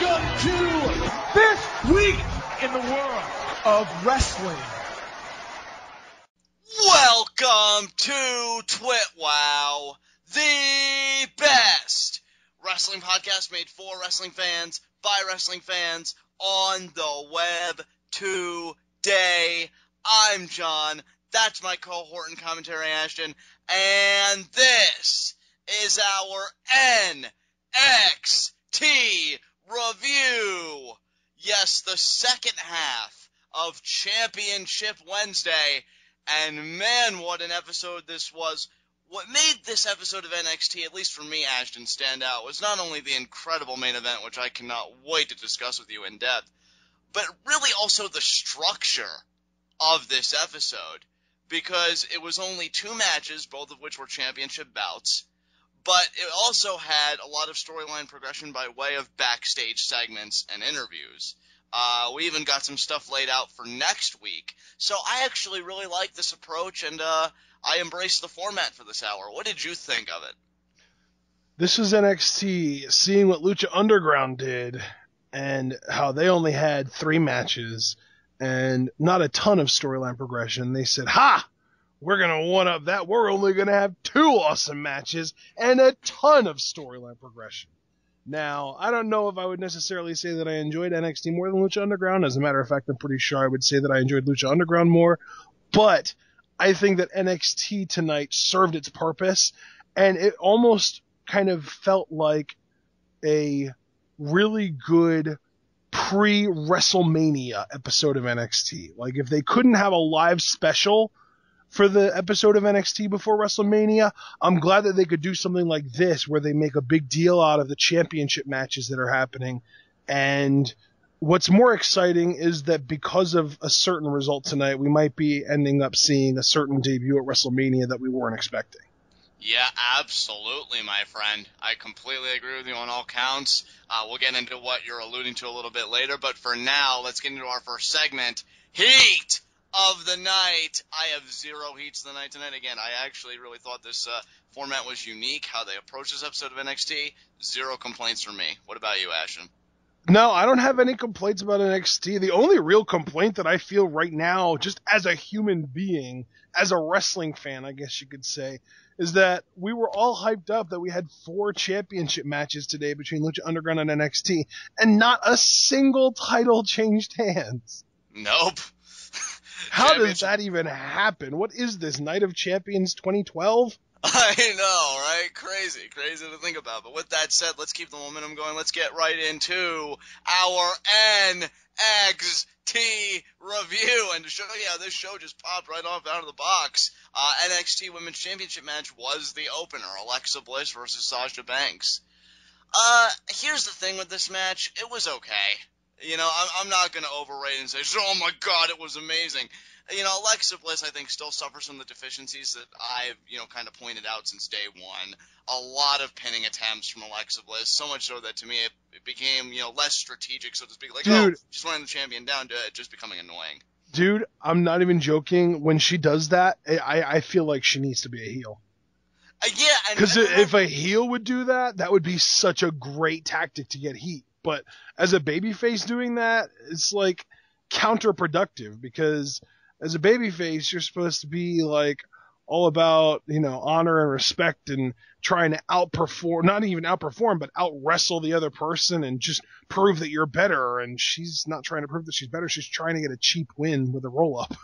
Welcome to this week in the world of wrestling. Welcome to TWitWoW, the best wrestling podcast made for wrestling fans, by wrestling fans, on the web today. I'm John, that's my cohort and commentary Ashton, and this is our NXT review. Yes, the second half of Championship Wednesday, and man, what an episode this was. What made this episode of NXT, at least for me, Ashton, stand out was not only the incredible main event, which I cannot wait to discuss with you in depth, but really also the structure of this episode, because it was only two matches, both of which were championship bouts, but it also had a lot of storyline progression by way of backstage segments and interviews. We even got some stuff laid out for next week. So I actually really like this approach, and I embrace the format for this hour. What did you think of it? This was NXT seeing what Lucha Underground did and how they only had 3 matches and not a ton of storyline progression. They said, ha! We're going to one-up that. We're only going to have 2 awesome matches and a ton of storyline progression. Now, I don't know if I would necessarily say that I enjoyed NXT more than Lucha Underground. As a matter of fact, I'm pretty sure I would say that I enjoyed Lucha Underground more. But I think that NXT tonight served its purpose, and it almost kind of felt like a really good pre-WrestleMania episode of NXT. Like, if they couldn't have a live special for the episode of NXT before WrestleMania, I'm glad that they could do something like this where they make a big deal out of the championship matches that are happening. And what's more exciting is that because of a certain result tonight, we might be ending up seeing a certain debut at WrestleMania that we weren't expecting. Yeah, absolutely, my friend. I completely agree with you on all counts. We'll get into what you're alluding to a little bit later, but for now, let's get into our first segment, Heat of the Night. I have 0 heats of the night tonight. Again, I actually really thought this format was unique, how they approached this episode of NXT. 0 complaints from me. What about you, Ashton? No, I don't have any complaints about NXT. The only real complaint that I feel right now, just as a human being, as a wrestling fan, I guess you could say, is that we were all hyped up that we had 4 championship matches today between Lucha Underground and NXT, and not a single title changed hands. Nope. How does that even happen? What is this, Night of Champions 2012? I know, right? Crazy to think about. But with that said, let's keep the momentum going. Let's get right into our NXT review. And to show you how this show just popped right off out of the box, NXT Women's Championship match was the opener. Alexa Bliss versus Sasha Banks. Here's the thing with this match. It was okay. You know, I'm not going to overrate and say, oh my God, it was amazing. You know, Alexa Bliss, I think, still suffers from the deficiencies that I've, kind of pointed out since day one. A lot of pinning attempts from Alexa Bliss, so much so that to me it became, less strategic, so to speak. Like, just running the champion down to it just becoming annoying. Dude, I'm not even joking. When she does that, I feel like she needs to be a heel. Yeah. Because if a heel would do that, that would be such a great tactic to get heat. But as a babyface doing that, it's like counterproductive, because as a babyface, you're supposed to be like all about, honor and respect and trying to outperform, not even outperform, but out-wrestle the other person and just prove that you're better. And she's not trying to prove that she's better. She's trying to get a cheap win with a roll-up.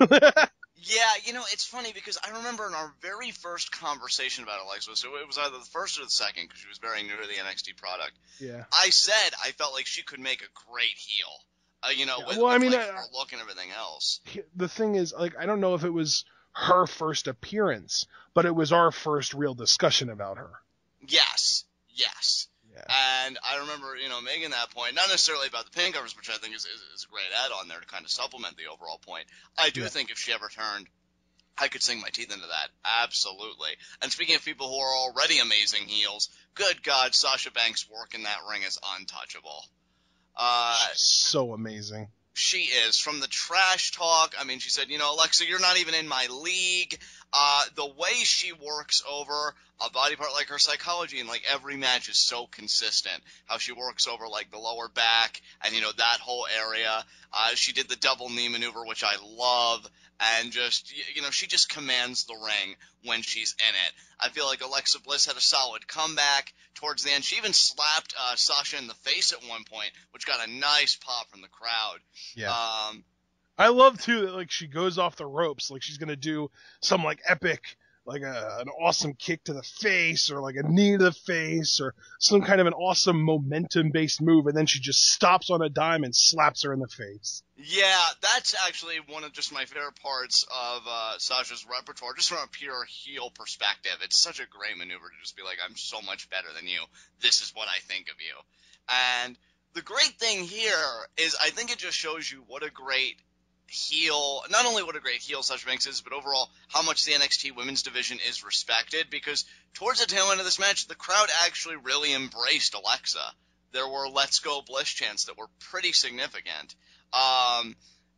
Yeah, it's funny because I remember in our very first conversation about Alexa, so it was either the first or the second because she was very new to the NXT product. Yeah. I said I felt like she could make a great heel, with her look and everything else. The thing is, like, I don't know if it was her first appearance, but it was our first real discussion about her. Yes. Yeah. And I remember, making that point, not necessarily about the pin covers, which I think is a great add-on there to kind of supplement the overall point. I do think if she ever turned, I could sink my teeth into that. Absolutely. And speaking of people who are already amazing heels, good God, Sasha Banks' work in that ring is untouchable. She's so amazing. She is. From the trash talk, I mean, she said, Alexa, you're not even in my league. The way she works over a body part, like her psychology in like every match is so consistent. How she works over like the lower back and, you know, that whole area. She did the double knee maneuver, which I love. And just, you know, she just commands the ring when she's in it. I feel like Alexa Bliss had a solid comeback towards the end. She even slapped Sasha in the face at one point, which got a nice pop from the crowd. Yeah. I love, too, that, like, she goes off the ropes. Like, she's going to do some, like, epic, like, an awesome kick to the face or, like, a knee to the face or some kind of an awesome momentum-based move, and then she just stops on a dime and slaps her in the face. Yeah, that's actually one of just my favorite parts of Sasha's repertoire, just from a pure heel perspective. It's such a great maneuver to just be like, I'm so much better than you. This is what I think of you. And the great thing here is I think it just shows you what a great heel, not only what a great heel Sasha Banks is, but overall how much the NXT women's division is respected, because towards the tail end of this match, the crowd actually really embraced Alexa. There were Let's Go Bliss chants that were pretty significant.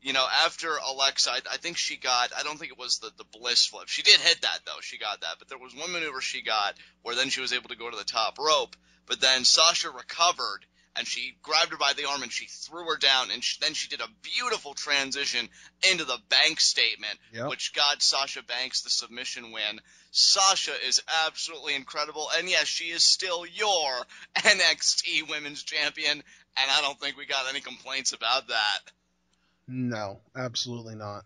You know, after Alexa, I think she got, I don't think it was the Bliss flip. She did hit that, though. She got that. But there was one maneuver she got where then she was able to go to the top rope, but then Sasha recovered, and she grabbed her by the arm and she threw her down, and then she did a beautiful transition into the Banks statement, which got Sasha Banks the submission win. Sasha is absolutely incredible, and yes, she is still your NXT Women's Champion, and I don't think we got any complaints about that. No, absolutely not.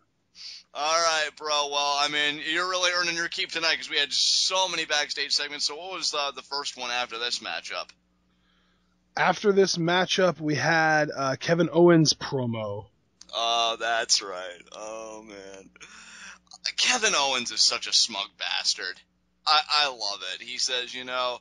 All right, bro. Well, I mean, you're really earning your keep tonight because we had so many backstage segments. So what was the first one after this matchup? After this matchup, we had Kevin Owens promo. Oh, that's right. Oh, man. Kevin Owens is such a smug bastard. I love it. He says, you know,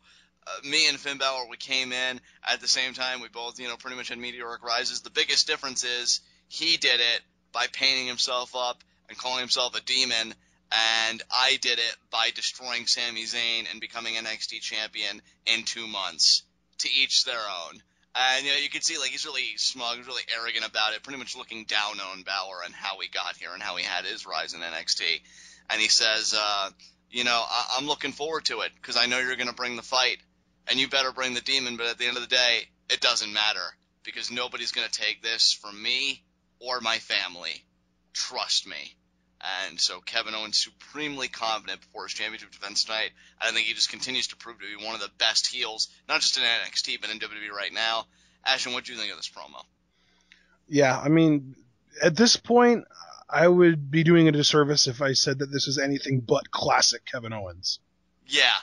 me and Finn Balor, we came in at the same time. We both, you know, pretty much had meteoric rises. The biggest difference is he did it by painting himself up and calling himself a demon, and I did it by destroying Sami Zayn and becoming NXT champion in 2 months. To each their own. And, you know, you can see, like, he's really smug, he's really arrogant about it, pretty much looking down on Balor and how he got here and how he had his rise in NXT. And he says, you know, I'm looking forward to it because I know you're going to bring the fight, and you better bring the demon, but at the end of the day, it doesn't matter because nobody's going to take this from me or my family. Trust me. And so Kevin Owens supremely confident before his championship defense tonight. I think he just continues to prove to be one of the best heels, not just in NXT, but in WWE right now. Ashton, what do you think of this promo? Yeah, I mean, at this point, I would be doing a disservice if I said that this is anything but classic Kevin Owens. Yeah,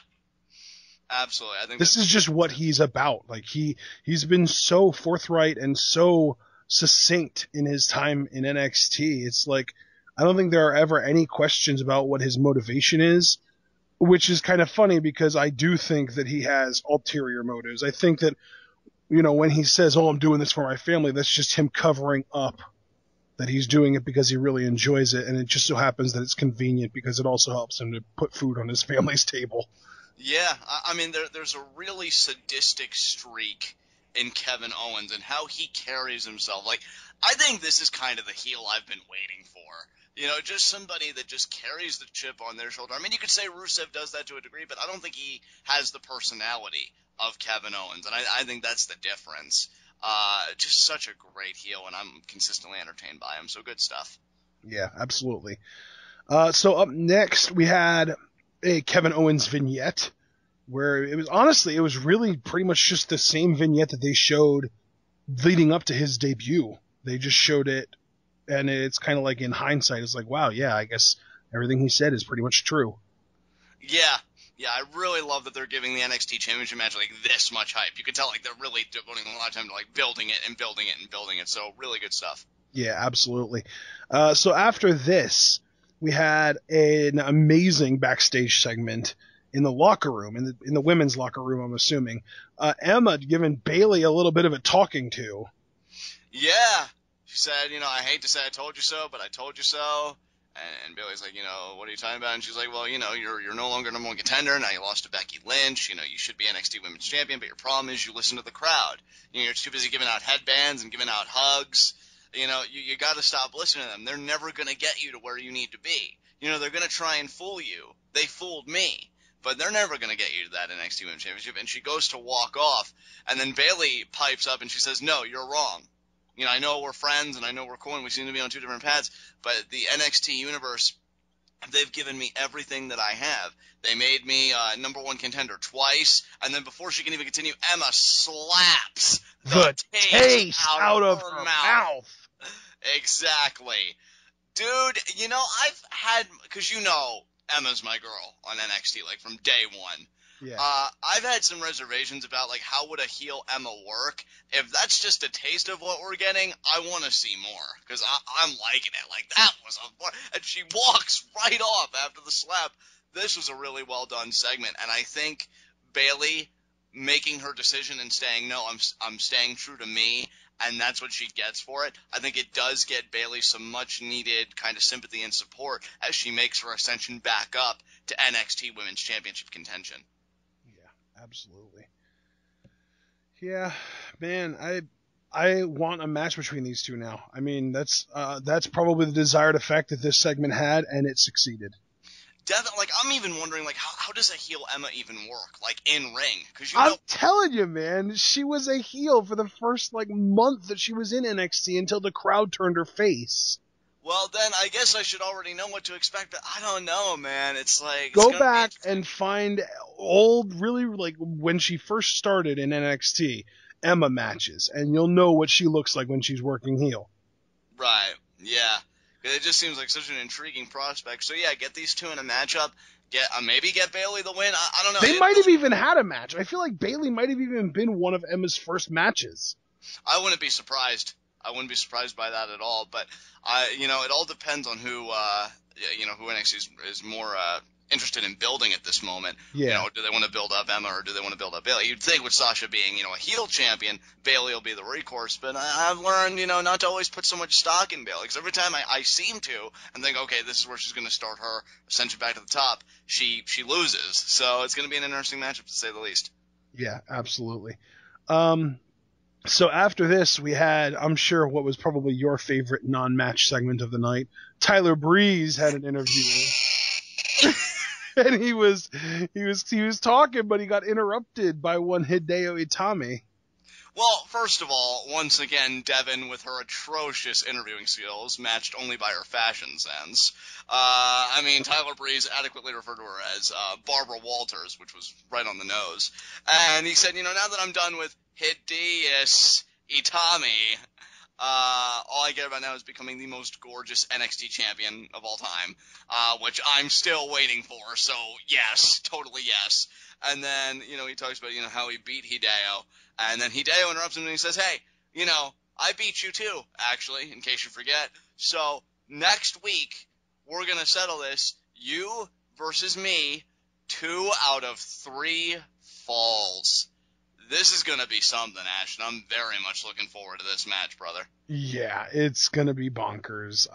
absolutely. I think this is just what he's about. Like, he's been so forthright and so succinct in his time in NXT. It's like, I don't think there are ever any questions about what his motivation is, which is kind of funny because I do think that he has ulterior motives. I think that, you know, when he says, oh, I'm doing this for my family, that's just him covering up that he's doing it because he really enjoys it, and it just so happens that it's convenient because it also helps him to put food on his family's table. Yeah, I mean, there's a really sadistic streak in Kevin Owens and how he carries himself. Like, I think this is kind of the heel I've been waiting for. You know, just somebody that just carries the chip on their shoulder. I mean, you could say Rusev does that to a degree, but I don't think he has the personality of Kevin Owens, and I think that's the difference. Just such a great heel, and I'm consistently entertained by him, so good stuff. Yeah, absolutely. So up next, we had a Kevin Owens vignette, where it was really pretty much just the same vignette that they showed leading up to his debut. They just showed it, and it's kind of like in hindsight, it's like, wow, yeah, I guess everything he said is pretty much true. Yeah, I really love that they're giving the NXT Championship match like this much hype. You can tell like they're really devoting a lot of time to like building it and building it and building it. So really good stuff. Yeah, absolutely. So after this, we had an amazing backstage segment in the locker room, in the women's locker room, I'm assuming. Emma giving Bayley a little bit of a talking to. Yeah. She said, you know, I hate to say I told you so, but I told you so. And Bayley's like, you know, what are you talking about? And she's like, well, you know, you're no longer number one contender. Now you lost to Becky Lynch. You know, you should be NXT Women's Champion, but your problem is you listen to the crowd. You know, you're too busy giving out headbands and giving out hugs. You know, you got to stop listening to them. They're never going to get you to where you need to be. they're going to try and fool you. They fooled me. But they're never going to get you to that NXT Women's Championship. And she goes to walk off, and then Bayley pipes up and she says, no, you're wrong. I know we're friends and I know we're cool and we seem to be on two different paths, but the NXT universe, they've given me everything that I have. They made me number one contender twice, and then before she can even continue, Emma slaps the taste out of her mouth. Exactly. Dude, I've had, because Emma's my girl on NXT, like, from day one. Yeah. I've had some reservations about, like, how would a heel Emma work? If that's just a taste of what we're getting, I want to see more, because I'm liking it. Like, that was and she walks right off after the slap. This was a really well done segment, and I think Bayley making her decision and saying, no, I'm staying true to me, and that's what she gets for it. I think it does get Bayley some much-needed kind of sympathy and support as she makes her ascension back up to NXT Women's Championship contention. Yeah, absolutely. Yeah, man, I want a match between these two now. I mean, that's probably the desired effect that this segment had, and it succeeded. Definitely, like, I'm even wondering, like, how does a heel Emma even work, like, in ring? Because I'm telling you, man, she was a heel for the first, like, month that she was in NXT until the crowd turned her face. Well, then I guess I should already know what to expect, but I don't know, man. It's like... Go back and find old, really, like, when she first started in NXT, Emma matches, and you'll know what she looks like when she's working heel. Right, yeah. It just seems like such an intriguing prospect. So, yeah, get these two in a matchup. Maybe get Bayley the win. I don't know. They might have even had a match. I feel like Bayley might have even been one of Emma's first matches. I wouldn't be surprised. I wouldn't be surprised by that at all. But, it all depends on who NXT is more interested in building at this moment. Yeah. Do they want to build up Emma or do they want to build up Bayley? You'd think with Sasha being, a heel champion, Bayley will be the recourse, but I've learned, not to always put so much stock in Bayley, because every time I seem to and think, okay, this is where she's going to start her ascension back to the top, she loses. So it's going to be an interesting matchup, to say the least. Yeah, absolutely. So after this, we had, I'm sure, what was probably your favorite non-match segment of the night. Tyler Breeze had an interview. And he was talking, but he got interrupted by one Hideo Itami. Well, first of all, once again, Devin, with her atrocious interviewing skills, matched only by her fashion sense. Tyler Breeze adequately referred to her as Barbara Walters, which was right on the nose. And he said, now that I'm done with Hideo Itami, all I care about now is becoming the most gorgeous NXT champion of all time, which I'm still waiting for, so yes, totally yes. And then, he talks about, how he beat Hideo, and then Hideo interrupts him and he says, hey, I beat you too, actually, in case you forget. So, next week, we're gonna settle this, you versus me, 2 out of 3 falls. This is going to be something, Ash, and I'm very much looking forward to this match, brother. Yeah, it's going to be bonkers.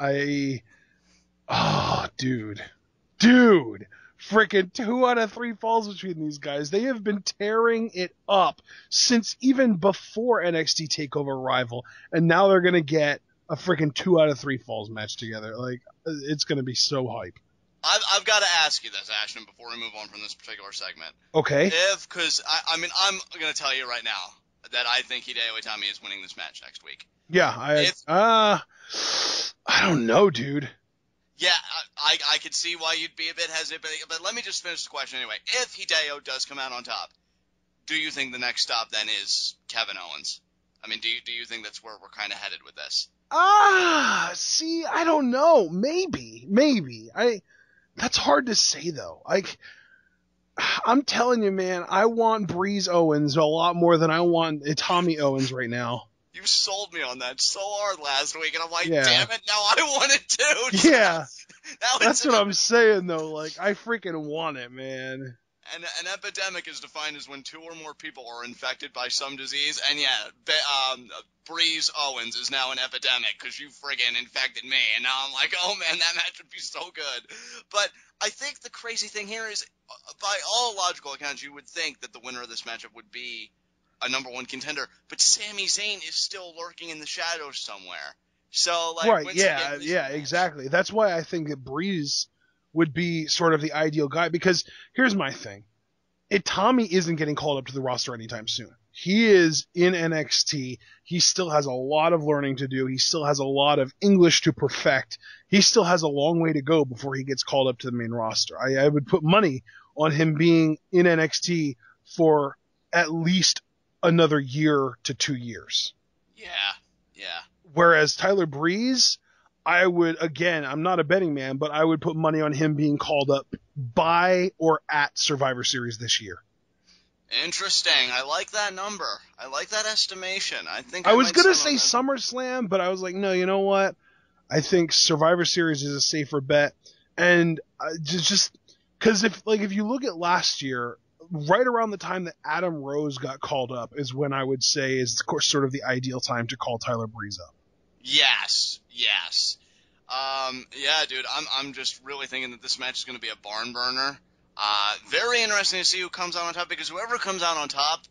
Dude. Freaking 2 out of 3 falls between these guys. They have been tearing it up since even before NXT TakeOver Arrival, and now they're going to get a freaking 2 out of 3 falls match together. Like, it's going to be so hype. I've got to ask you this, Ashton, before we move on from this particular segment. Okay. Because I'm going to tell you right now that I think Hideo Itami is winning this match next week. Yeah, I don't know, dude. Yeah, I could see why you'd be a bit hesitant, but let me just finish the question anyway. If Hideo does come out on top, do you think the next stop then is Kevin Owens? Do you think that's where we're kind of headed with this? See, I don't know. Maybe. That's hard to say, though. I'm telling you, man, I want Breeze Owens a lot more than I want Itami Owens right now. You sold me on that so hard last week, and I'm like, yeah. Damn it, now I want it too. Yeah, that's what I'm saying, though. Like, I freaking want it, man. And an epidemic is defined as when 2 or more people are infected by some disease, and Breeze Owens is now an epidemic because you friggin' infected me, and now I'm like, oh man, that match would be so good. But I think the crazy thing here is, by all logical accounts, you would think that the winner of this matchup would be a number 1 contender, but Sami Zayn is still lurking in the shadows somewhere. So, like, right, yeah, exactly. That's why I think that Breeze would be sort of the ideal guy, because here's my thing. Itami isn't getting called up to the roster anytime soon. He is in NXT. He still has a lot of learning to do. He still has a lot of English to perfect. He still has a long way to go before he gets called up to the main roster. I would put money on him being in NXT for at least another year to 2 years. Yeah. Whereas Tyler Breeze, I would, again, I'm not a betting man, but I would put money on him being called up by or at Survivor Series this year. Interesting. I like that number. I like that estimation. I was going to say SummerSlam, but I was like, no, you know what? I think Survivor Series is a safer bet. And just because if you look at last year, right around the time that Adam Rose got called up is when I would say is, of course, sort of the ideal time to call Tyler Breeze up. Yes. Yeah, dude, I'm just really thinking that this match is going to be a barn burner. Very interesting to see who comes out on top, because whoever comes out on top,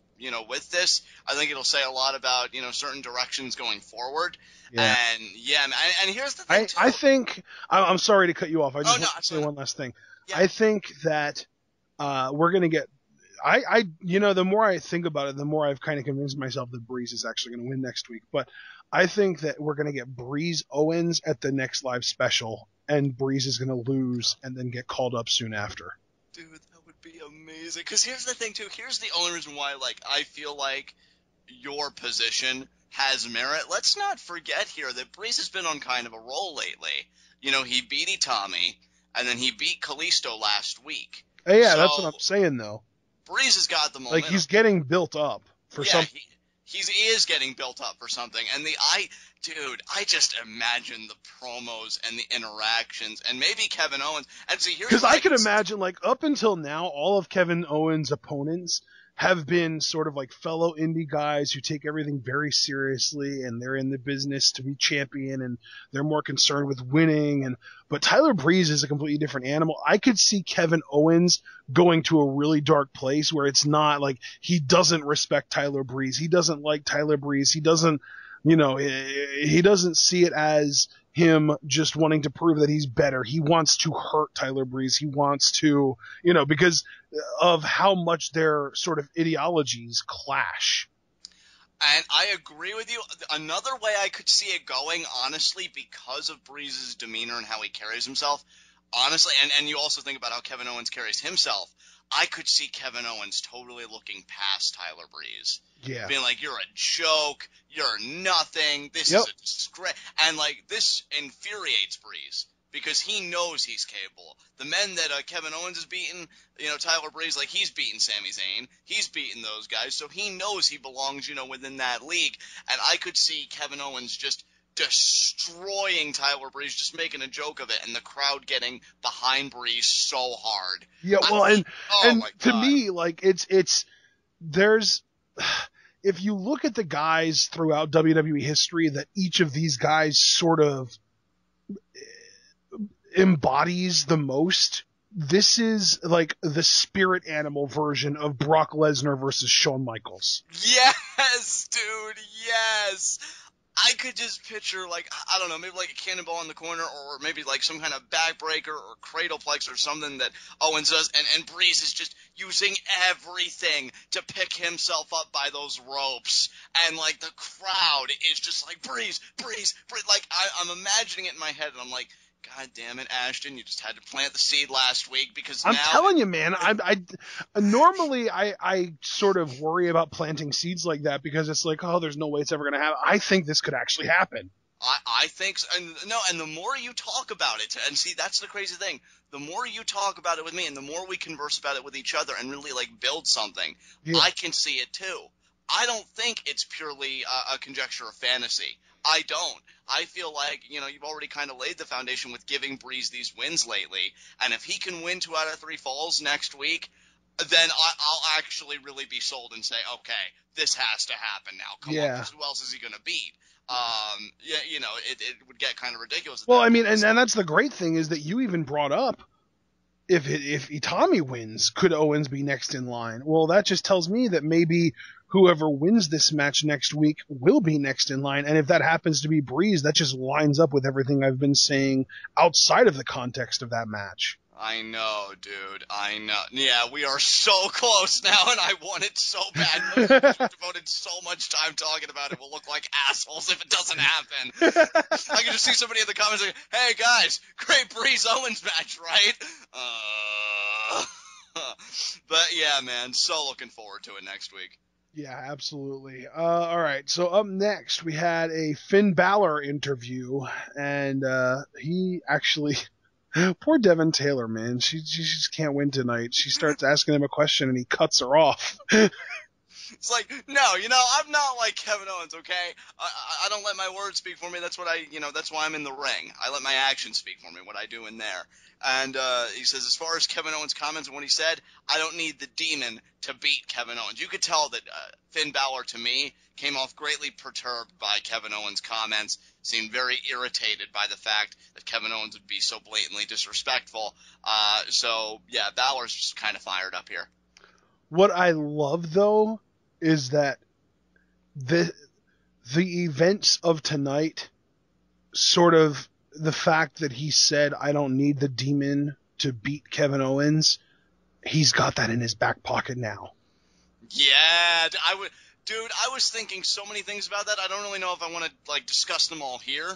with this, I think it'll say a lot about, certain directions going forward. Yeah. And yeah, and here's the thing, too. I think, I'm sorry to cut you off. I just want to say one last thing. Yeah. I think that, we're going to get, the more I think about it, the more I've kind of convinced myself that Breeze is actually going to win next week. But I think that we're going to get Breeze Owens at the next live special, and Breeze is going to lose and then get called up soon after. Dude, that would be amazing. Because here's the thing, too. Here's the only reason why, I feel like your position has merit. Let's not forget here that Breeze has been on kind of a roll lately. He beat Itami, and then he beat Kalisto last week. Hey, yeah, that's what I'm saying, though. Breeze has got the momentum. He's getting built up for something. He is getting built up for something. And I just imagine the promos and the interactions, and maybe Kevin Owens. And see, here's because I could imagine, up until now, all of Kevin Owens' opponents have been sort of like fellow indie guys who take everything very seriously, and they're in the business to be champion, and they're more concerned with winning. But Tyler Breeze is a completely different animal. I could see Kevin Owens going to a really dark place where it's not like he doesn't respect Tyler Breeze. He doesn't like Tyler Breeze. He doesn't, he doesn't see it as him just wanting to prove that he's better. He wants to hurt Tyler Breeze. He wants to, because of how much their sort of ideologies clash. And I agree with you. Another way I could see it going, honestly, because of Breeze's demeanor and how he carries himself, honestly, and you also think about how Kevin Owens carries himself, I could see Kevin Owens totally looking past Tyler Breeze. Yeah. Being like, you're a joke, you're nothing, this is a disgrace. And, this infuriates Breeze, because he knows he's capable. The men that Kevin Owens is beating, Tyler Breeze, he's beating Sami Zayn, he's beating those guys, so he knows he belongs, within that league. And I could see Kevin Owens just destroying Tyler Breeze, just making a joke of it, and the crowd getting behind Breeze so hard. Yeah, well, and to me, there's, if you look at the guys throughout WWE history that each of these guys sort of embodies the most, this is the spirit animal version of Brock Lesnar versus Shawn Michaels. Yes, dude, yes. I could just picture, I don't know, maybe a cannonball in the corner, or maybe some kind of backbreaker or cradleplex or something that Owens does, and Breeze is just using everything to pick himself up by those ropes, and the crowd is just Breeze. I'm imagining it in my head, and I'm like, God damn it, Ashton, you just had to plant the seed last week, because I'm telling you, man, normally I sort of worry about planting seeds like that, because it's there's no way it's ever going to happen. I think this could actually happen. I think so. And the more you talk about it, and see, that's the crazy thing, the more you talk about it with me, and the more we converse about it with each other and really build something, I can see it too. I don't think it's purely a conjecture of fantasy. I don't. I feel like, you've already kind of laid the foundation with giving Breeze these wins lately. And if he can win 2 out of 3 falls next week, then I'll actually really be sold and say, okay, this has to happen now. Come on, 'cause who else is he going to beat? It would get kind of ridiculous. Well, I mean, and that's the great thing is that you even brought up, if Itami wins, could Owens be next in line? Well, that just tells me that maybe whoever wins this match next week will be next in line. And if that happens to be Breeze, that just lines up with everything I've been saying outside of the context of that match. I know, dude. I know. Yeah, we are so close now, and I want it so bad. We've devoted so much time talking about it. We'll look like assholes if it doesn't happen. I can just see somebody in the comments like, "Hey guys, great Breeze Owens match, right?" But yeah, man, so looking forward to it next week. Yeah, absolutely. All right, so up next we had a Finn Balor interview, and he actually, poor Devin Taylor, man, she just can't win tonight. She starts asking him a question, and he cuts her off. It's like, no, I'm not like Kevin Owens, okay? I don't let my words speak for me. That's what that's why I'm in the ring. I let my actions speak for me, what I do in there. And he says, as far as Kevin Owens' comments and what he said, I don't need the demon to beat Kevin Owens. You could tell that Finn Balor, to me, came off greatly perturbed by Kevin Owens' comments, seemed very irritated by the fact that Kevin Owens would be so blatantly disrespectful. So, yeah, Balor's just kind of fired up here. What I love, though, is that the events of tonight, sort of the fact that he said, I don't need the demon to beat Kevin Owens, he's got that in his back pocket now. Yeah, I was thinking so many things about that. I don't really know if I want to discuss them all here.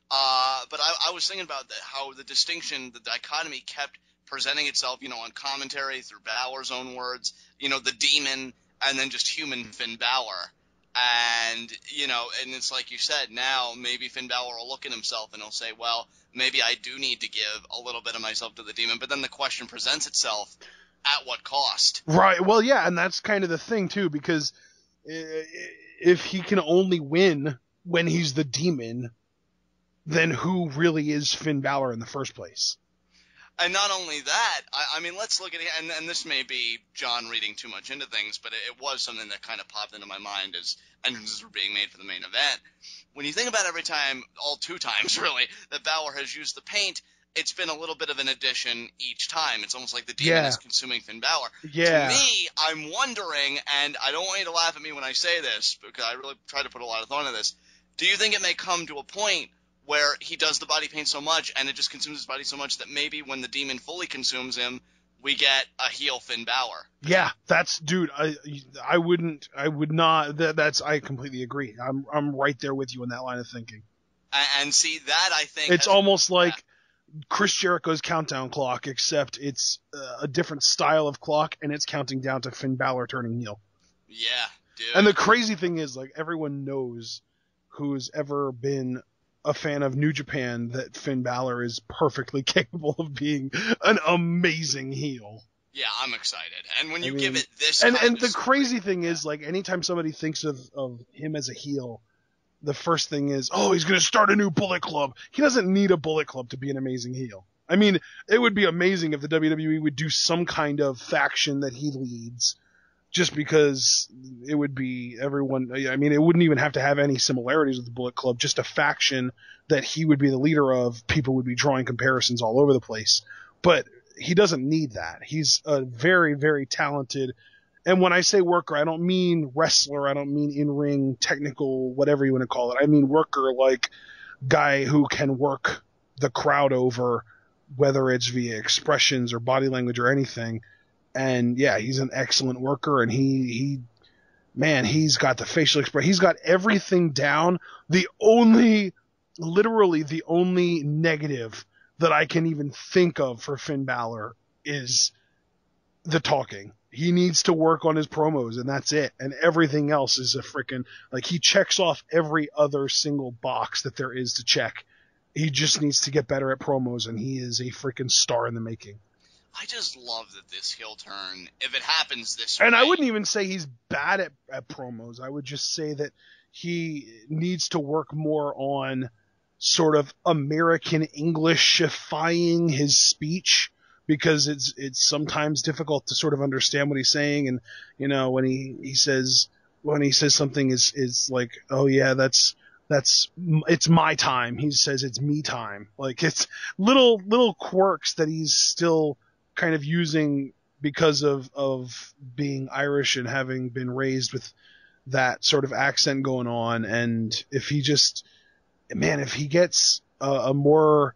But I was thinking about how the distinction, the dichotomy kept presenting itself, on commentary through Balor's own words, the demon, and then just human Finn Balor. And, and it's like you said, now maybe Finn Balor will look at himself and he'll say, well, maybe I do need to give a little bit of myself to the demon. But then the question presents itself, at what cost? Right. Well, yeah, and that's kind of the thing, too, because if he can only win when he's the demon, then who really is Finn Balor in the first place? And not only that, I mean, let's look at it, and this may be John reading too much into things, but it was something that kind of popped into my mind as entrances were being made for the main event. When you think about every time, all 2 times really, that Balor has used the paint, it's been a little bit of an addition each time. It's almost like the demon is consuming Finn Balor. Yeah. To me, I'm wondering, and I don't want you to laugh at me when I say this, because I really try to put a lot of thought into this, do you think it may come to a point where he does the body paint so much and it just consumes his body so much that maybe when the demon fully consumes him, we get a heel Finn Balor? Yeah, dude, I would not, I completely agree. I'm right there with you in that line of thinking. And see, that I think... It's almost like Chris Jericho's countdown clock, except it's a different style of clock and it's counting down to Finn Balor turning heel. Yeah, dude. And the crazy thing is, everyone knows who's ever been a fan of New Japan that Finn Balor is perfectly capable of being an amazing heel. Yeah, I'm excited. And when you give it this and the crazy thing is, anytime somebody thinks of him as a heel, the first thing is, oh, he's going to start a new Bullet Club. He doesn't need a Bullet Club to be an amazing heel. I mean, it would be amazing if the WWE would do some kind of faction that he leads, just because it would be everyone. I mean, it wouldn't even have to have any similarities with the Bullet Club, just a faction that he would be the leader of. People would be drawing comparisons all over the place. But he doesn't need that. He's a very, very talented, and when I say worker, I don't mean wrestler, I don't mean in-ring, technical, whatever you want to call it. I mean worker, like guy who can work the crowd over, whether it's via expressions or body language or anything. And yeah, he's an excellent worker, and he's got the facial expression. He's got everything down. Literally the only negative that I can even think of for Finn Balor is the talking. He needs to work on his promos, and that's it. And everything else is a freaking, he checks off every other single box that there is to check. He just needs to get better at promos, and he is a freaking star in the making. I just love that this heel turn, if it happens this way. And I wouldn't even say he's bad at promos. I would just say that he needs to work more on sort of American Englishifying his speech, because it's sometimes difficult to sort of understand what he's saying. And, when he says something is like, oh yeah, it's my time. He says it's me time. It's little quirks that he's still kind of using because of being Irish and having been raised with that sort of accent going on. And if he gets a more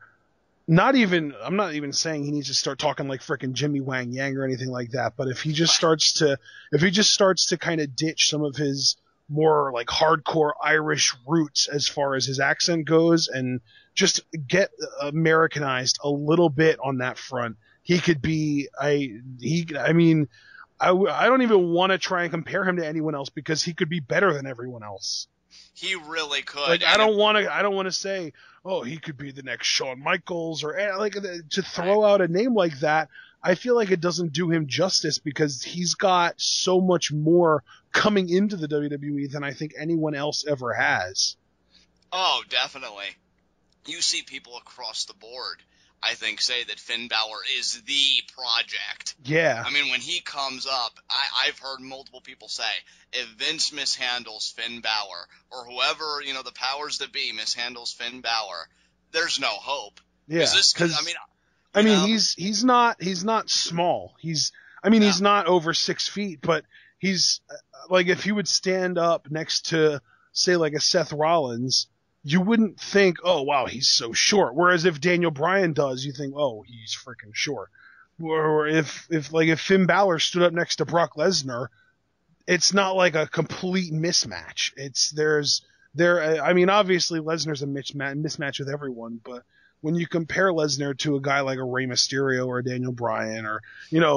I'm not even saying he needs to start talking like frickin' Jimmy Wang Yang or anything like that, but if he just starts to kind of ditch some of his more like hardcore Irish roots as far as his accent goes and just get Americanized a little bit on that front, he could be, I don't even want to try and compare him to anyone else because he could be better than everyone else. He really could. Like, I don't want to say, oh, he could be the next Shawn Michaels or like to throw out a name like that. I feel like it doesn't do him justice because he's got so much more coming into the WWE than I think anyone else ever has. Oh, definitely. You see people across the board, I think, say that Finn Balor is the project. Yeah. I mean, when he comes up, I've heard multiple people say, if Vince mishandles Finn Balor, or whoever, the powers that be mishandles Finn Balor, there's no hope. Yeah. He's not small. He's not over 6 feet, but he's like, if he would stand up next to, say, like a Seth Rollins, you wouldn't think, oh, wow, he's so short. Whereas if Daniel Bryan does, you think, oh, he's freaking short. Or if Finn Balor stood up next to Brock Lesnar, it's not like a complete mismatch. Obviously Lesnar's a mismatch with everyone, but when you compare Lesnar to a guy like a Rey Mysterio or a Daniel Bryan or,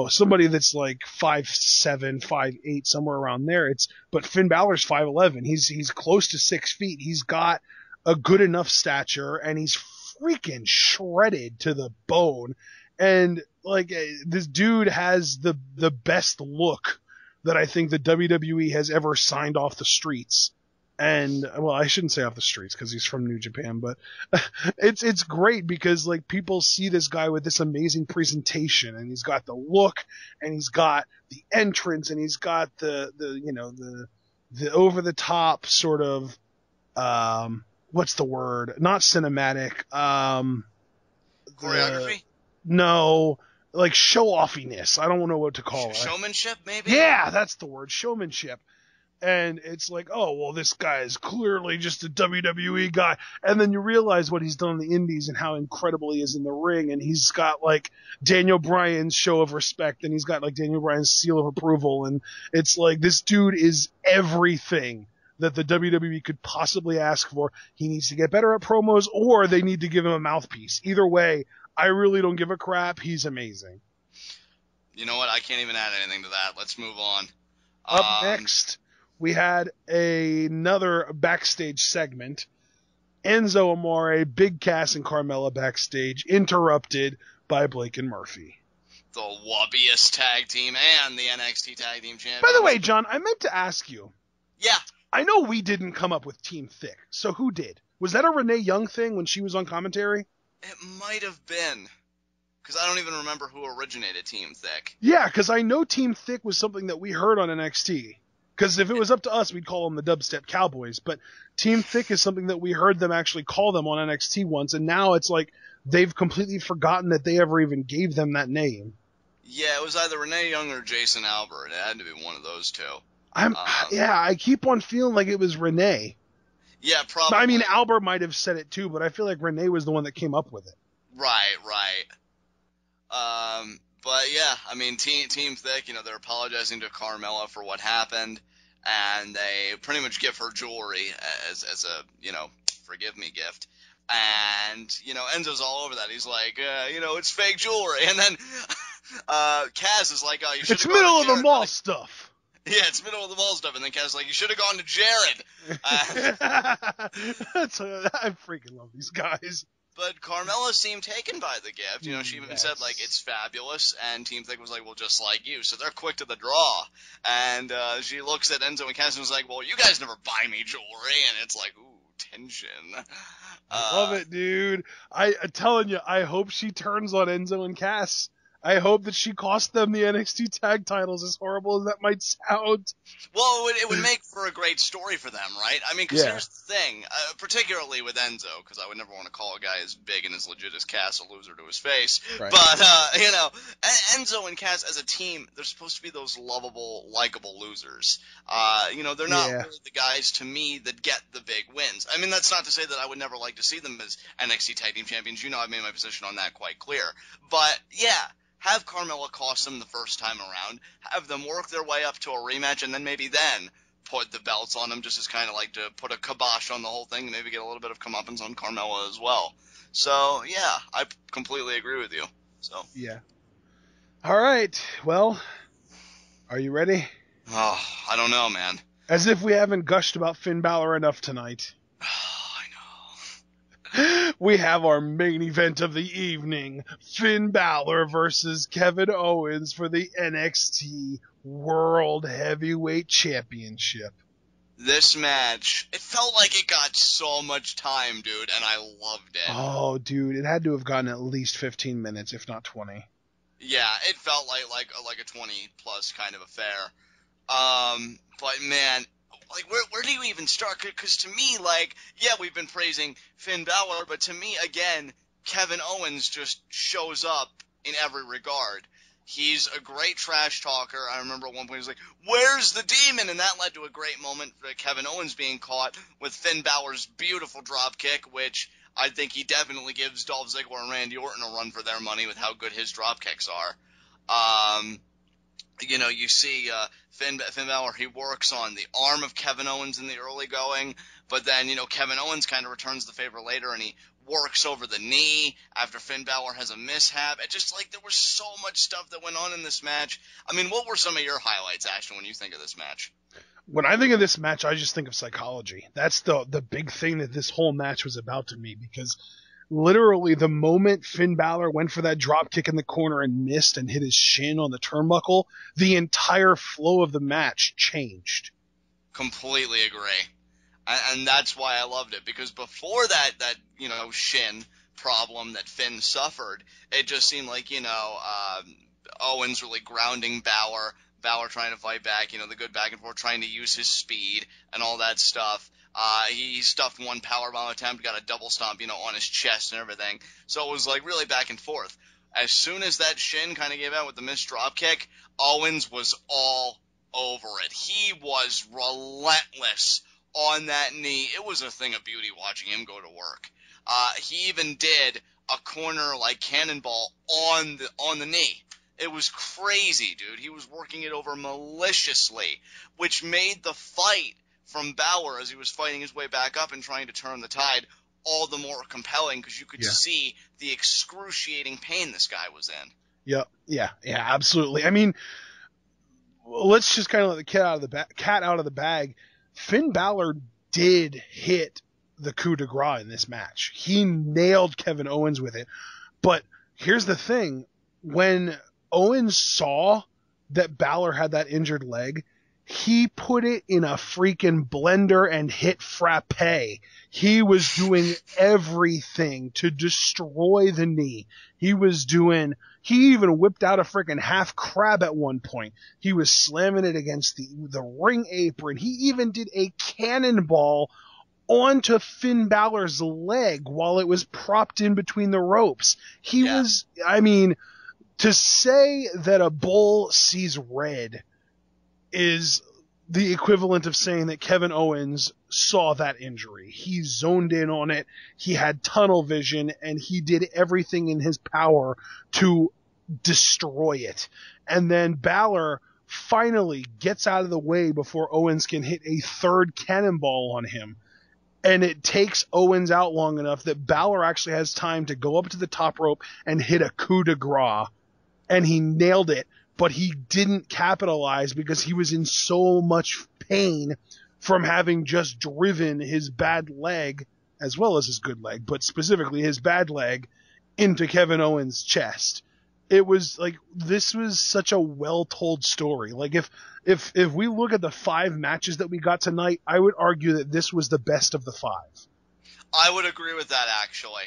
somebody that's like 5'7", 5'8", somewhere around there, but Finn Balor's 5'11". He's close to 6 feet. He's got a good enough stature and he's freaking shredded to the bone. And like, this dude has the best look that I think the WWE has ever signed off the streets. And, well, I shouldn't say off the streets because he's from New Japan, but it's great because like people see this guy with this amazing presentation and he's got the look and he's got the entrance and he's got the over the top sort of, what's the word? Not cinematic. Choreography? No, like show-offiness. I don't know what to call it. Showmanship, maybe? Yeah, that's the word. Showmanship. And it's like, oh, well, this guy is clearly just a WWE guy. And then you realize what he's done in the indies and how incredible he is in the ring. And he's got like Daniel Bryan's show of respect and he's got like Daniel Bryan's seal of approval. And it's like, this dude is everything that the WWE could possibly ask for. He needs to get better at promos or they need to give him a mouthpiece. Either way, I really don't give a crap. He's amazing. You know what? I can't even add anything to that. Let's move on. Up next, we had another backstage segment. Enzo Amore, Big Cass, and Carmella backstage, interrupted by Blake and Murphy. The wubbiest tag team and the NXT tag team champions. By the way, John, I meant to ask you. Yeah. I know we didn't come up with Team Thick, so who did? Was that a Renee Young thing when she was on commentary? It might have been. Because I don't even remember who originated Team Thick. Yeah, because I know Team Thick was something that we heard on NXT. Because if it was up to us, we'd call them the Dubstep Cowboys. But Team Thick is something that we heard them actually call them on NXT once, and now it's like they've completely forgotten that they ever even gave them that name. Yeah, it was either Renee Young or Jason Albert. It had to be one of those two. I keep on feeling like it was Renee. Yeah, probably. I mean, Albert might have said it too, but I feel like Renee was the one that came up with it. Right. But yeah, I mean, Team Thick, they're apologizing to Carmella for what happened, and they pretty much give her jewelry as a, forgive me gift. And, Enzo's all over that. He's like, it's fake jewelry. And then Cass is like, oh, you should have gone to middle of the mall like, stuff. Yeah, it's middle of the mall stuff. And then Cass is like, you should have gone to Jared. I freaking love these guys. But Carmella seemed taken by the gift. She even said, like, it's fabulous. And Team Thick was like, well, just like you. So they're quick to the draw. And she looks at Enzo and Cass and was like, well, you guys never buy me jewelry. And it's like, ooh, tension. I love it, dude. I'm telling you, I hope she turns on Enzo and Cass I hope that she cost them the NXT tag titles, as horrible as that might sound. Well, it would make for a great story for them, right? I mean, because here's the thing, particularly with Enzo, because I would never want to call a guy as big and as legit as Cass a loser to his face. Right. But, you know, Enzo and Cass as a team, they're supposed to be those lovable, likable losers. You know, they're not really the guys, to me, that get the big wins. I mean, that's not to say that I would never like to see them as NXT Tag Team Champions. You know, I've made my position on that quite clear. But, yeah. Have Carmella cost them the first time around, have them work their way up to a rematch, and then maybe then put the belts on them just as kind of like to put a kibosh on the whole thing and maybe get a little bit of comeuppance on Carmella as well. So, yeah, I completely agree with you. So yeah. All right. Well, are you ready? Oh, I don't know, man. As if we haven't gushed about Finn Balor enough tonight. We have our main event of the evening, Finn Balor versus Kevin Owens for the NXT World Heavyweight Championship. This match, it felt like it got so much time, dude, and I loved it. Oh, dude, it had to have gotten at least 15 minutes, if not 20. Yeah, it felt like a 20-plus kind of affair. But man, like, where do you even start? Because to me, like, yeah, we've been praising Finn Balor, but to me, again, Kevin Owens just shows up in every regard. He's a great trash talker. I remember at one point he was like, "Where's the demon?" And that led to a great moment for Kevin Owens being caught with Finn Balor's beautiful drop kick, which I think he definitely gives Dolph Ziggler and Randy Orton a run for their money with how good his drop kicks are. You know, you see Finn Balor, he works on the arm of Kevin Owens in the early going, but then, you know, Kevin Owens kind of returns the favor later, and he works over the knee after Finn Balor has a mishap. It just, like, there was so much stuff that went on in this match. I mean, what were some of your highlights, Ashton, when you think of this match? When I think of this match, I just think of psychology. That's the big thing that this whole match was about to me, because literally the moment Finn Balor went for that drop kick in the corner and missed and hit his shin on the turnbuckle, the entire flow of the match changed. Completely agree. And that's why I loved it, because before that, you know, shin problem that Finn suffered, it just seemed like, you know, Owens really grounding Balor trying to fight back, you know, the good back and forth, trying to use his speed and all that stuff. He stuffed one powerbomb attempt, got a double stomp, you know, on his chest and everything. So it was like really back and forth. As soon as that shin kind of gave out with the missed drop kick, Owens was all over it. He was relentless on that knee. It was a thing of beauty watching him go to work. He even did a corner like cannonball on the knee. It was crazy, dude. He was working it over maliciously, which made the fight from Balor as he was fighting his way back up and trying to turn the tide all the more compelling, because you could see the excruciating pain this guy was in. Yeah, absolutely. I mean, let's just kind of let the cat out of the bag. Finn Balor did hit the coup de grace in this match. He nailed Kevin Owens with it. But here's the thing. When Owens saw that Balor had that injured leg, he put it in a freaking blender and hit frappe. He was doing everything to destroy the knee. He even whipped out a freaking half crab at one point. He was slamming it against the ring apron. He even did a cannonball onto Finn Balor's leg while it was propped in between the ropes. To say that a bull sees red is the equivalent of saying that Kevin Owens saw that injury. He zoned in on it, he had tunnel vision, and he did everything in his power to destroy it. And then Balor finally gets out of the way before Owens can hit a third cannonball on him. And it takes Owens out long enough that Balor actually has time to go up to the top rope and hit a coup de grace. And he nailed it, but he didn't capitalize because he was in so much pain from having just driven his bad leg, as well as his good leg, but specifically his bad leg, into Kevin Owens' chest. It was like, this was such a well-told story. Like, if we look at the 5 matches that we got tonight, I would argue that this was the best of the 5. I would agree with that, actually.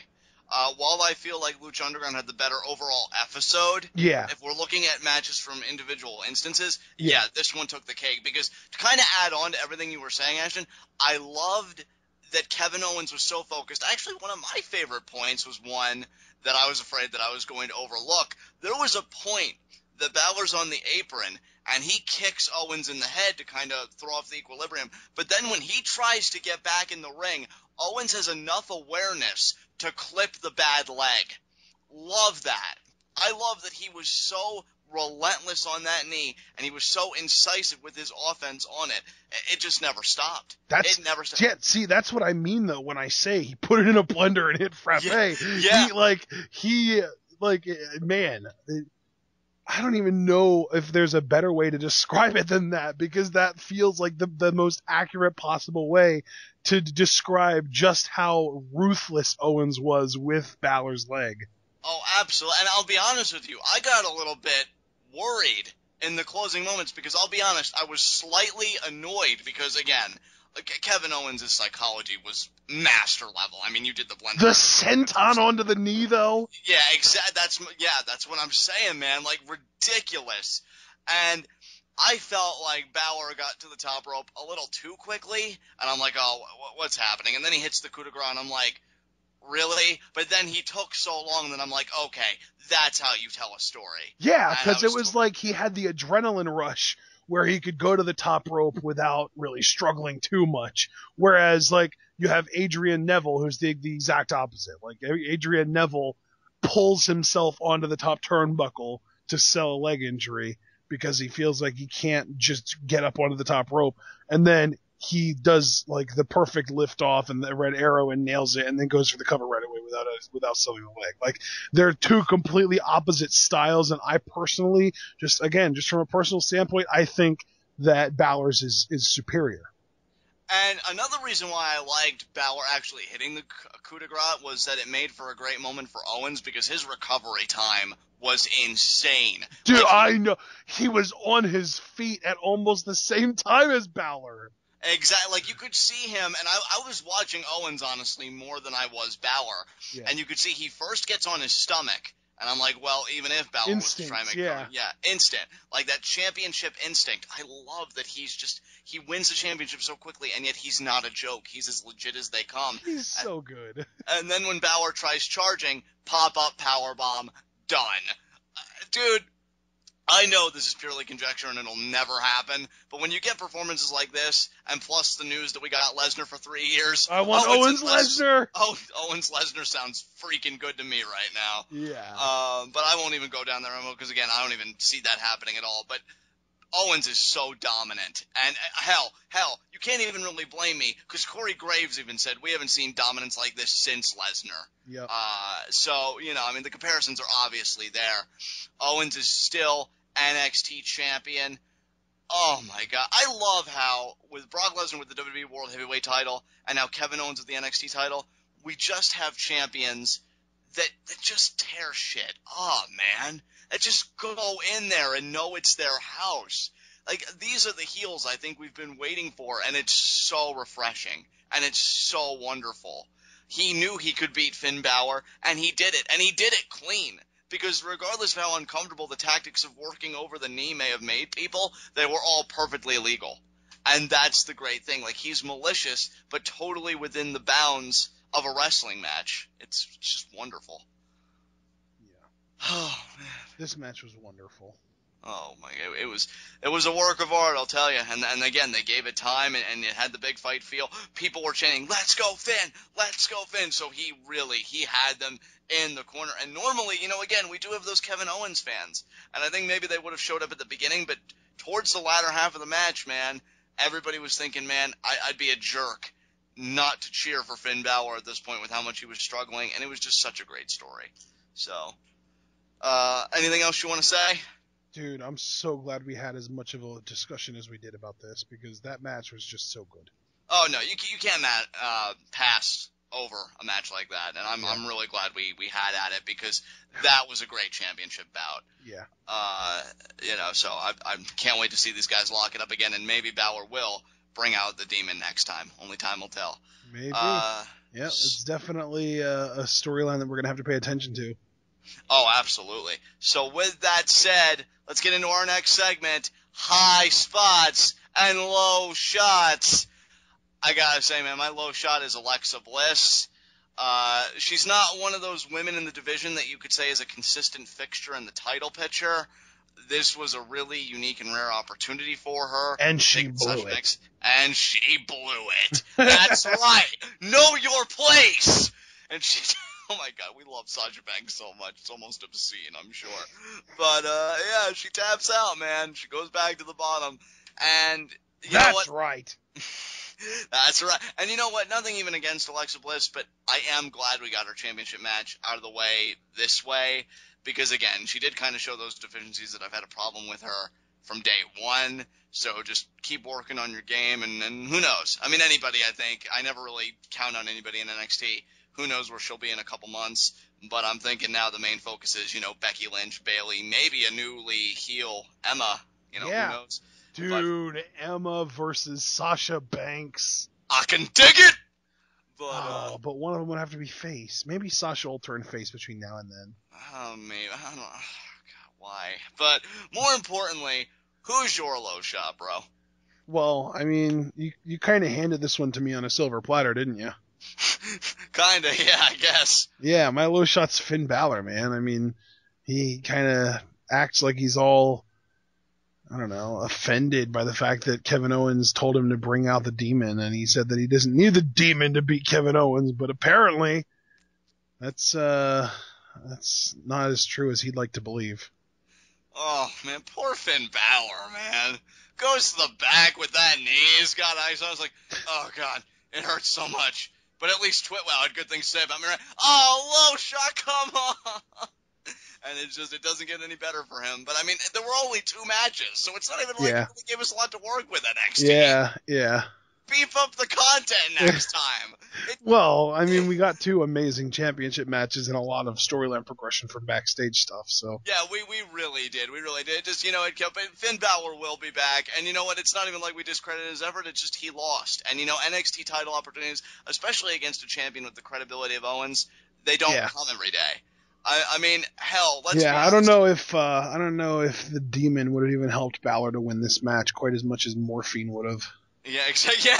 while I feel like Lucha Underground had the better overall episode, if we're looking at matches from individual instances, this one took the cake. Because to kind of add on to everything you were saying, Ashton, I loved that Kevin Owens was so focused. Actually, one of my favorite points was one that I was afraid that I was going to overlook. There was a point that Balor's on the apron, and he kicks Owens in the head to kind of throw off the equilibrium. But then when he tries to get back in the ring, Owens has enough awareness to clip the bad leg. Love that. I love that he was so relentless on that knee, and he was so incisive with his offense on it. It just never stopped. It never stopped. Yeah, see, that's what I mean, though, when I say he put it in a blender and hit Frappe. Yeah. Man, I don't even know if there's a better way to describe it than that, because that feels like the most accurate possible way to describe just how ruthless Owens was with Balor's leg. Oh, absolutely. And I'll be honest with you, I got a little bit worried in the closing moments, because I'll be honest, I was slightly annoyed because, again, Kevin Owens' psychology was master level. I mean, you did the blender. The senton onto the knee, though? Yeah, exactly. That's what I'm saying, man. Like, ridiculous. And I felt like Balor got to the top rope a little too quickly, and I'm like, oh, what's happening? And then he hits the coup de grace, and I'm like, really? But then he took so long that I'm like, okay, that's how you tell a story. Yeah, because it was like he had the adrenaline rush where he could go to the top rope without really struggling too much. Whereas, like, you have Adrian Neville, who's the exact opposite. Like, Adrian Neville pulls himself onto the top turnbuckle to sell a leg injury because he feels like he can't just get up onto the top rope. And then he does, like, the perfect lift off and the red arrow and nails it, and then goes for the cover right away without selling the leg. Like, they're two completely opposite styles, and I personally, just from a personal standpoint, I think that Balor's is superior. And another reason why I liked Balor actually hitting the coup de grace was that it made for a great moment for Owens, because his recovery time was insane. Dude, like, I know. He was on his feet at almost the same time as Balor. Exactly. Like, you could see him, and I was watching Owens, honestly, more than I was Balor. Yeah. And you could see he first gets on his stomach, and I'm like, well, even if Balor was to try and make instant. Like, that championship instinct. I love that he wins the championship so quickly, and yet he's not a joke. He's as legit as they come. He's so good. And then when Balor tries charging, pop-up powerbomb, done. Dude, I know this is purely conjecture and it'll never happen, but when you get performances like this, and plus the news that we got Lesnar for 3 years... I want Owens Lesnar! Oh, Owens Lesnar sounds freaking good to me right now. Yeah. But I won't even go down there, because again, I don't even see that happening at all, but Owens is so dominant. And hell, you can't even really blame me, because Corey Graves even said, we haven't seen dominance like this since Lesnar. Yep. So, the comparisons are obviously there. Owens is still NXT champion. Oh my god. I love how, with Brock Lesnar with the WWE World Heavyweight title, and now Kevin Owens with the NXT title, we just have champions that just tear shit up, man. That just go in there and know it's their house. Like, these are the heels I think we've been waiting for, and it's so refreshing, and it's so wonderful. He knew he could beat Finn Balor, and he did it, and he did it clean. Because regardless of how uncomfortable the tactics of working over the knee may have made people, they were all perfectly legal. And that's the great thing. Like, he's malicious, but totally within the bounds of a wrestling match. It's just wonderful. Yeah. Oh, man. This match was wonderful. Oh my God, it was a work of art, I'll tell you. And again, they gave it time, and it had the big fight feel. People were chanting, "Let's go, Finn! Let's go, Finn!" So he had them in the corner. And normally, again, we do have those Kevin Owens fans, and I think maybe they would have showed up at the beginning, but towards the latter half of the match, man, everybody was thinking, man, I'd be a jerk not to cheer for Finn Balor at this point with how much he was struggling, and it was just such a great story. So, anything else you want to say? Dude, I'm so glad we had as much of a discussion as we did about this, because that match was just so good. Oh, no, you can't pass over a match like that, and I'm really glad we had at it, because that was a great championship bout. Yeah. So I can't wait to see these guys lock it up again, and maybe Balor will bring out the demon next time. Only time will tell. Maybe. Yeah, it's definitely a storyline that we're going to have to pay attention to. Oh, absolutely. So with that said, let's get into our next segment, high spots and low shots. I gotta say, man, my low shot is Alexa Bliss. She's not one of those women in the division that you could say is a consistent fixture in the title picture. This was a really unique and rare opportunity for her. And she blew it. And she blew it. That's right. Know your place. And she, oh my God, we love Sasha Banks so much. It's almost obscene, I'm sure. But, yeah, she taps out, man. She goes back to the bottom. And, you know what? That's right. That's right. And you know what? Nothing even against Alexa Bliss, but I am glad we got her championship match out of the way this way. Because, again, she did kind of show those deficiencies that I've had a problem with her from day one. So just keep working on your game, and who knows? I mean, anybody, I think. I never really count on anybody in NXT. Who knows where she'll be in a couple months. But I'm thinking now the main focus is, Becky Lynch, Bayley, maybe a newly heel Emma. Who knows? Dude, Emma versus Sasha Banks. I can dig it! But one of them would have to be face. Maybe Sasha will turn face between now and then. Oh, maybe. I don't know. God, why? But more importantly, who's your low shot, bro? Well, I mean, you kind of handed this one to me on a silver platter, didn't you? Kinda, yeah, I guess. Yeah, my low shot's Finn Balor, man. I mean, he kind of acts like he's all, I don't know, offended by the fact that Kevin Owens told him to bring out the demon, and he said that he doesn't need the demon to beat Kevin Owens, but apparently that's not as true as he'd like to believe. Oh, man, poor Finn Balor, man. Goes to the back with that knee. He's got ice. I was like, oh, God, it hurts so much. But at least TWitWoW had good things to say about me, right? Oh, low shot, come on. And it doesn't get any better for him. But, I mean, there were only 2 matches, so it's not even like it gave us a lot to work with at NXT. Yeah. Beef up the content next time. Well, I mean, we got 2 amazing championship matches and a lot of storyline progression from backstage stuff, so. Yeah, we really did. We really did. Just, Finn Balor will be back. And you know what? It's not even like we discredit his effort. It's just he lost. And, NXT title opportunities, especially against a champion with the credibility of Owens, they don't come every day. I mean, hell, let's be honest. I don't know if the demon would have even helped Balor to win this match quite as much as morphine would have. Yeah, exactly.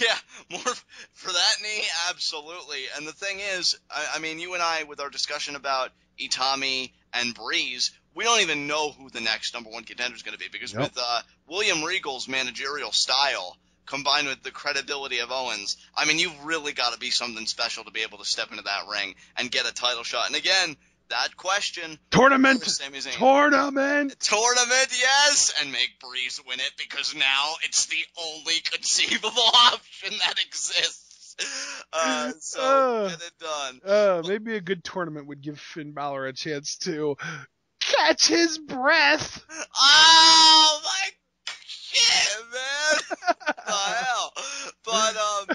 Yeah. More for that knee, absolutely. And the thing is, I mean, you and I, with our discussion about Itami and Breeze, we don't even know who the next number 1 contender is going to be because with William Regal's managerial style combined with the credibility of Owens, I mean, you've really got to be something special to be able to step into that ring and get a title shot. And again, that question. Tournament, yes, and make Breeze win it because now it's the only conceivable option that exists. So get it done. Maybe a good tournament would give Finn Balor a chance to catch his breath. Oh my shit, man! What the hell? But oh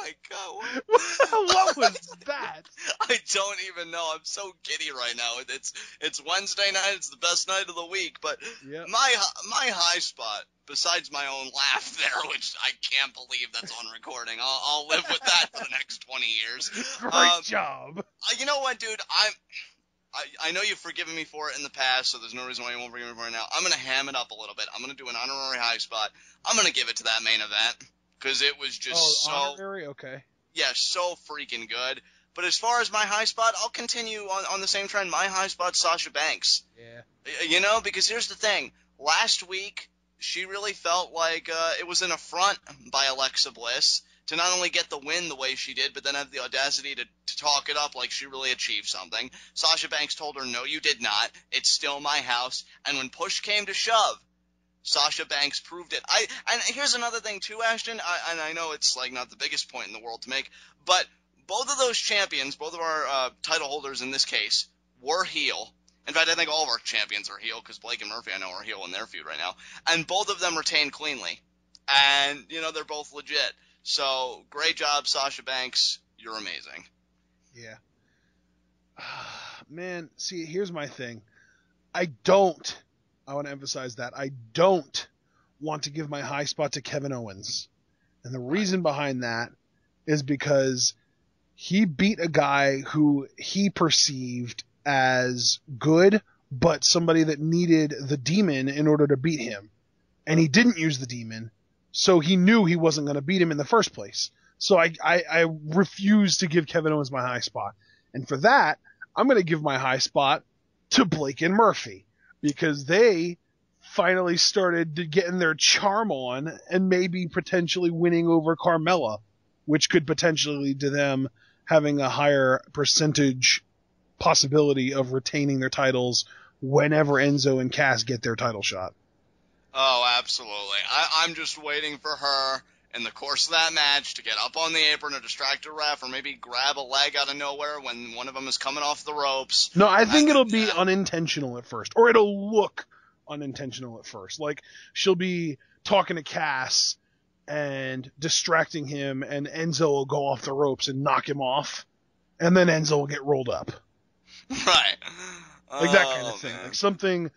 my God, what was that? I don't even know. I'm so giddy right now. It's Wednesday night. It's the best night of the week. But my high spot, besides my own laugh there, which I can't believe that's on recording. I'll live with that for the next 20 years. Great job. You know what, dude? I know you've forgiven me for it in the past, so there's no reason why you won't forgive me for it now. I'm going to ham it up a little bit. I'm going to do an honorary high spot. I'm going to give it to that main event because it was just honorary? Okay. Yeah, so freaking good. But as far as my high spot, I'll continue on the same trend. My high spot's Sasha Banks. Yeah. Because here's the thing. Last week, she really felt like it was an affront by Alexa Bliss to not only get the win the way she did, but then have the audacity to talk it up like she really achieved something. Sasha Banks told her, no, you did not. It's still my house. And when push came to shove, Sasha Banks proved it. And here's another thing too, Ashton, and I know it's like not the biggest point in the world to make, but both of those champions, both of our title holders in this case, were heel. In fact, I think all of our champions are heel because Blake and Murphy, I know, are heel in their feud right now. And both of them retained cleanly. And, they're both legit. So, great job, Sasha Banks. You're amazing. Yeah. Man, see, here's my thing. I want to emphasize that, I don't want to give my high spot to Kevin Owens. And the reason behind that is because he beat a guy who he perceived as good, but somebody that needed the demon in order to beat him. And he didn't use the demon, so he knew he wasn't going to beat him in the first place. So I refuse to give Kevin Owens my high spot. And for that, I'm going to give my high spot to Blake and Murphy, because they finally started getting their charm on and maybe potentially winning over Carmella, which could potentially lead to them having a higher percentage possibility of retaining their titles whenever Enzo and Cass get their title shot. Oh, absolutely. I'm just waiting for her in the course of that match to get up on the apron or distract a ref or maybe grab a leg out of nowhere when one of them is coming off the ropes. No, I think it'll be unintentional at first, or it'll look unintentional at first. Like, she'll be talking to Cass and distracting him, and Enzo will go off the ropes and knock him off, and then Enzo will get rolled up. Right. Like that kind of thing. Man. Like something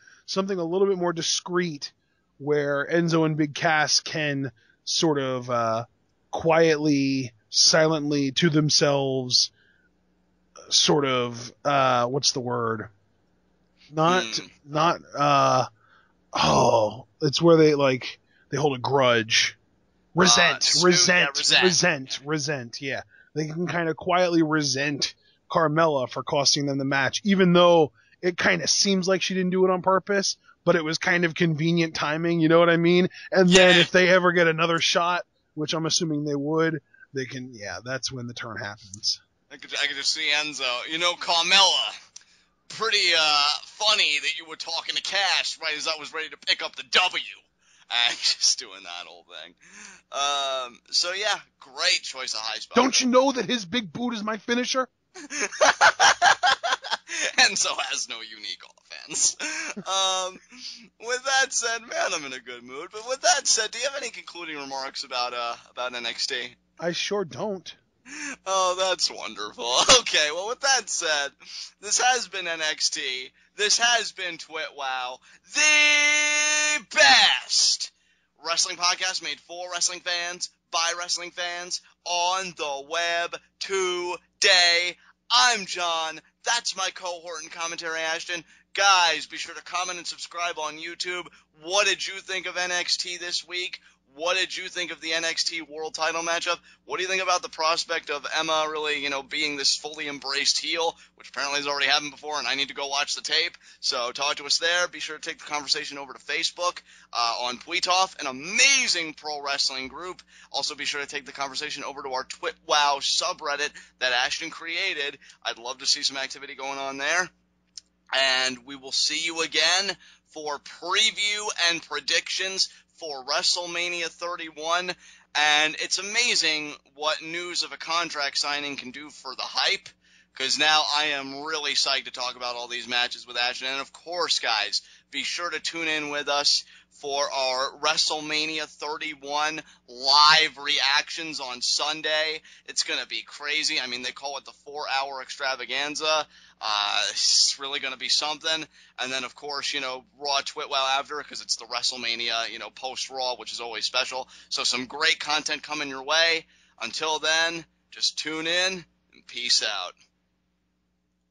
a little bit more discreet, where Enzo and Big Cass can sort of quietly, silently to themselves, sort of what's the word? It's where they hold a grudge. Resent. Yeah. They can kind of quietly resent Carmella for costing them the match, even though it kind of seems like she didn't do it on purpose, but it was kind of convenient timing, you know what I mean? And then if they ever get another shot, which I'm assuming they would, they can, that's when the turn happens. I could just see Enzo. Carmella, pretty funny that you were talking to Cass right as I was ready to pick up the W. Just doing that whole thing. Great choice of high spot. Don't you know that his big boot is my finisher? Enzo has no unique offense. With that said, man, I'm in a good mood. But with that said, do you have any concluding remarks about NXT? I sure don't. Oh, that's wonderful. Okay, well, with that said, this has been NXT. This has been TWitWoW, the best wrestling podcast made for wrestling fans, by wrestling fans, on the web today. I'm John. That's my cohort and commentary, Ashton. Guys, be sure to comment and subscribe on YouTube. What did you think of NXT this week? What did you think of the NXT World Title matchup? What do you think about the prospect of Emma really, being this fully embraced heel, which apparently has already happened before, and I need to go watch the tape. So talk to us there. Be sure to take the conversation over to Facebook on TWitWoW, an amazing pro wrestling group. Also be sure to take the conversation over to our TWitWoW subreddit that Ashton created. I'd love to see some activity going on there. And we will see you again for preview and predictions for WrestleMania 31, and it's amazing what news of a contract signing can do for the hype, because now I am really psyched to talk about all these matches with Ashton. And of course, guys, be sure to tune in with us for our WrestleMania 31 live reactions on Sunday. It's going to be crazy. I mean, they call it the 4-hour extravaganza. It's really going to be something. And then, of course, Raw TWitWoW after, because it's the WrestleMania, post-Raw, which is always special. So some great content coming your way. Until then, just tune in and peace out.